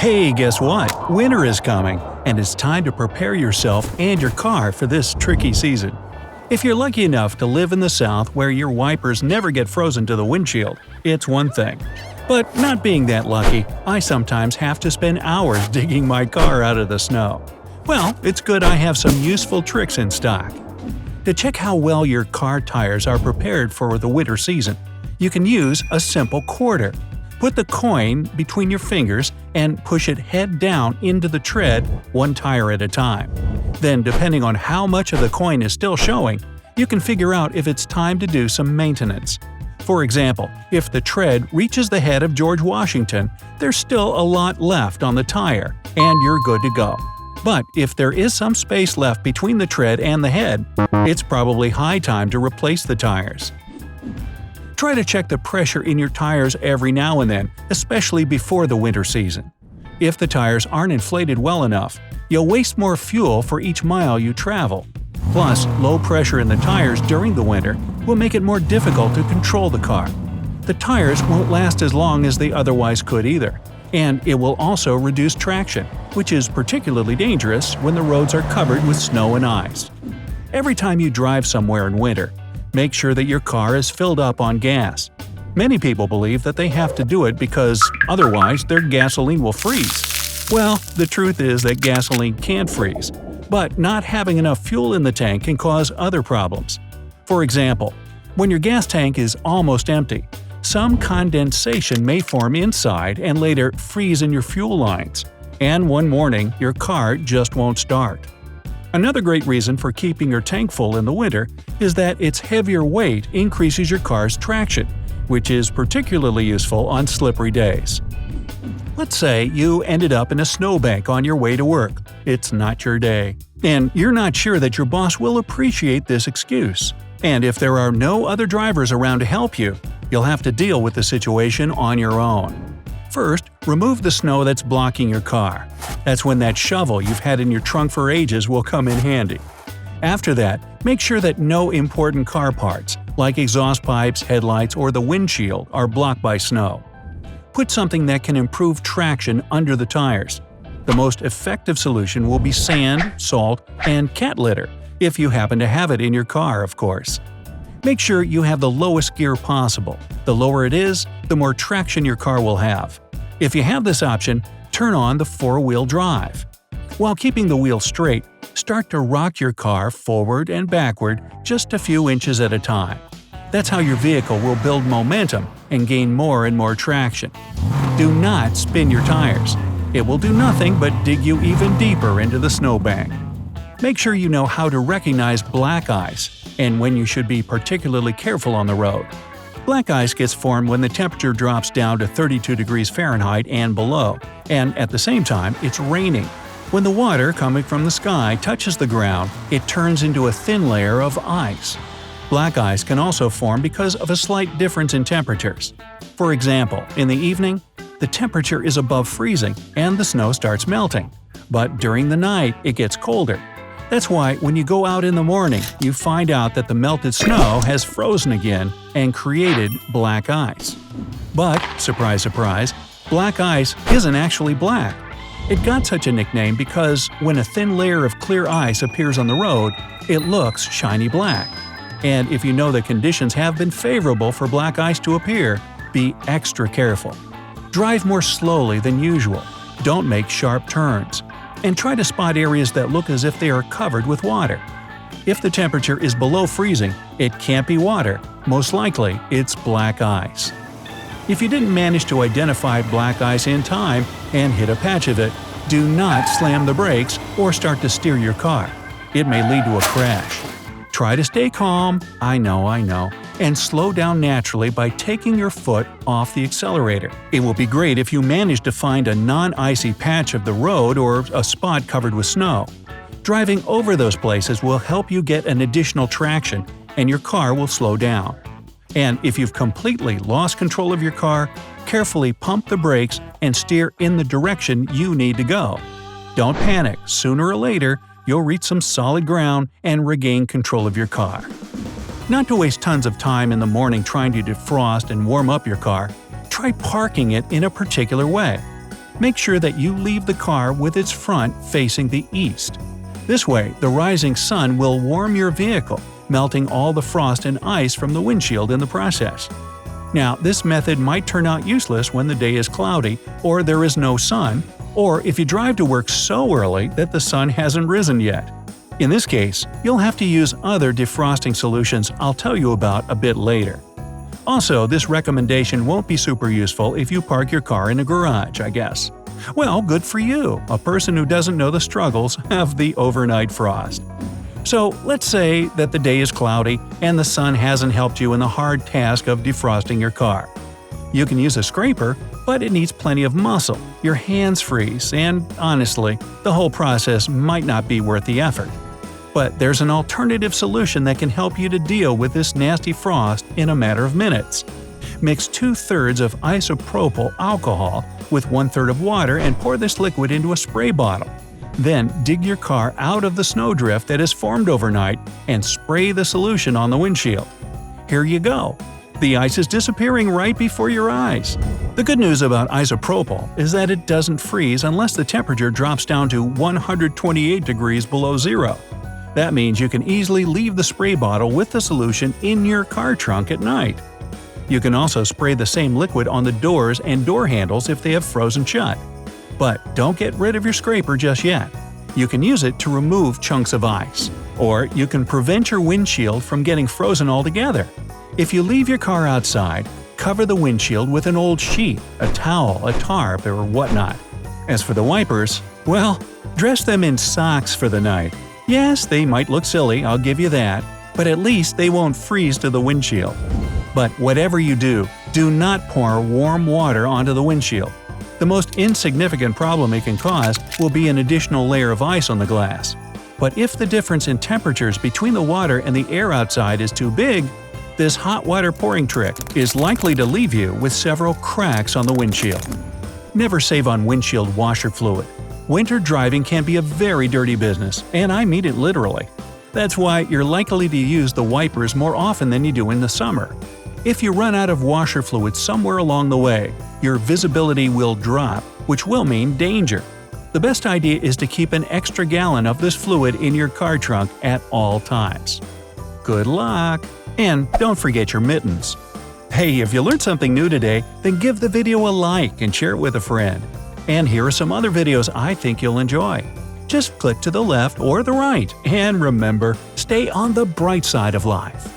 Hey, guess what? Winter is coming, and it's time to prepare yourself and your car for this tricky season. If you're lucky enough to live in the South where your wipers never get frozen to the windshield, it's one thing. But not being that lucky, I sometimes have to spend hours digging my car out of the snow. Well, it's good I have some useful tricks in stock. To check how well your car tires are prepared for the winter season, you can use a simple quarter. Put the coin between your fingers and push it head down into the tread, one tire at a time. Then, depending on how much of the coin is still showing, you can figure out if it's time to do some maintenance. For example, if the tread reaches the head of George Washington, there's still a lot left on the tire, and you're good to go. But if there is some space left between the tread and the head, it's probably high time to replace the tires. Try to check the pressure in your tires every now and then, especially before the winter season. If the tires aren't inflated well enough, you'll waste more fuel for each mile you travel. Plus, low pressure in the tires during the winter will make it more difficult to control the car. The tires won't last as long as they otherwise could either, and it will also reduce traction, which is particularly dangerous when the roads are covered with snow and ice. Every time you drive somewhere in winter, make sure that your car is filled up on gas. Many people believe that they have to do it because otherwise their gasoline will freeze. Well, the truth is that gasoline can't freeze, but not having enough fuel in the tank can cause other problems. For example, when your gas tank is almost empty, some condensation may form inside and later freeze in your fuel lines, and one morning your car just won't start. Another great reason for keeping your tank full in the winter is that its heavier weight increases your car's traction, which is particularly useful on slippery days. Let's say you ended up in a snowbank on your way to work. It's not your day, and you're not sure that your boss will appreciate this excuse. And if there are no other drivers around to help you, you'll have to deal with the situation on your own. First, remove the snow that's blocking your car. That's when that shovel you've had in your trunk for ages will come in handy. After that, make sure that no important car parts, like exhaust pipes, headlights, or the windshield, are blocked by snow. Put something that can improve traction under the tires. The most effective solution will be sand, salt, and cat litter, if you happen to have it in your car, of course. Make sure you have the lowest gear possible. The lower it is, the more traction your car will have. If you have this option, turn on the four-wheel drive. While keeping the wheel straight, start to rock your car forward and backward just a few inches at a time. That's how your vehicle will build momentum and gain more and more traction. Do not spin your tires. It will do nothing but dig you even deeper into the snowbank. Make sure you know how to recognize black ice and when you should be particularly careful on the road. Black ice gets formed when the temperature drops down to 32 degrees Fahrenheit and below, and at the same time, it's raining. When the water coming from the sky touches the ground, it turns into a thin layer of ice. Black ice can also form because of a slight difference in temperatures. For example, in the evening, the temperature is above freezing and the snow starts melting. But during the night, it gets colder. That's why when you go out in the morning, you find out that the melted snow has frozen again and created black ice. But, surprise surprise, black ice isn't actually black. It got such a nickname because when a thin layer of clear ice appears on the road, it looks shiny black. And if you know the conditions have been favorable for black ice to appear, be extra careful. Drive more slowly than usual. Don't make sharp turns. And try to spot areas that look as if they are covered with water. If the temperature is below freezing, it can't be water. Most likely, it's black ice. If you didn't manage to identify black ice in time and hit a patch of it, do not slam the brakes or start to steer your car. It may lead to a crash. Try to stay calm, I know, and slow down naturally by taking your foot off the accelerator. It will be great if you manage to find a non-icy patch of the road or a spot covered with snow. Driving over those places will help you get an additional traction, and your car will slow down. And if you've completely lost control of your car, carefully pump the brakes and steer in the direction you need to go. Don't panic, sooner or later, you'll reach some solid ground and regain control of your car. Not to waste tons of time in the morning trying to defrost and warm up your car, try parking it in a particular way. make sure that you leave the car with its front facing the east. This way, the rising sun will warm your vehicle, melting all the frost and ice from the windshield in the process. Now, this method might turn out useless when the day is cloudy or there is no sun, or if you drive to work so early that the sun hasn't risen yet. In this case, you'll have to use other defrosting solutions I'll tell you about a bit later. Also, this recommendation won't be super useful if you park your car in a garage, I guess. Well, good for you, a person who doesn't know the struggles of the overnight frost. So, let's say that the day is cloudy and the sun hasn't helped you in the hard task of defrosting your car. You can use a scraper, but it needs plenty of muscle, your hands freeze, and honestly, the whole process might not be worth the effort. But there's an alternative solution that can help you to deal with this nasty frost in a matter of minutes. Mix 2/3 of isopropyl alcohol with 1/3 of water and pour this liquid into a spray bottle. Then dig your car out of the snowdrift that has formed overnight and spray the solution on the windshield. Here you go! The ice is disappearing right before your eyes. The good news about isopropyl is that it doesn't freeze unless the temperature drops down to 128 degrees below zero. That means you can easily leave the spray bottle with the solution in your car trunk at night. You can also spray the same liquid on the doors and door handles if they have frozen shut. But don't get rid of your scraper just yet. You can use it to remove chunks of ice. Or you can prevent your windshield from getting frozen altogether. If you leave your car outside, cover the windshield with an old sheet, a towel, a tarp, or whatnot. As for the wipers, well, dress them in socks for the night. Yes, they might look silly, I'll give you that, but at least they won't freeze to the windshield. But whatever you do not pour warm water onto the windshield. The most insignificant problem it can cause will be an additional layer of ice on the glass. But if the difference in temperatures between the water and the air outside is too big, this hot water pouring trick is likely to leave you with several cracks on the windshield. Never save on windshield washer fluid. Winter driving can be a very dirty business, and I mean it literally. That's why you're likely to use the wipers more often than you do in the summer. If you run out of washer fluid somewhere along the way, your visibility will drop, which will mean danger. The best idea is to keep an extra gallon of this fluid in your car trunk at all times. Good luck! And don't forget your mittens. Hey, if you learned something new today, then give the video a like and share it with a friend. And here are some other videos I think you'll enjoy. Just click to the left or the right, and remember, stay on the bright side of life.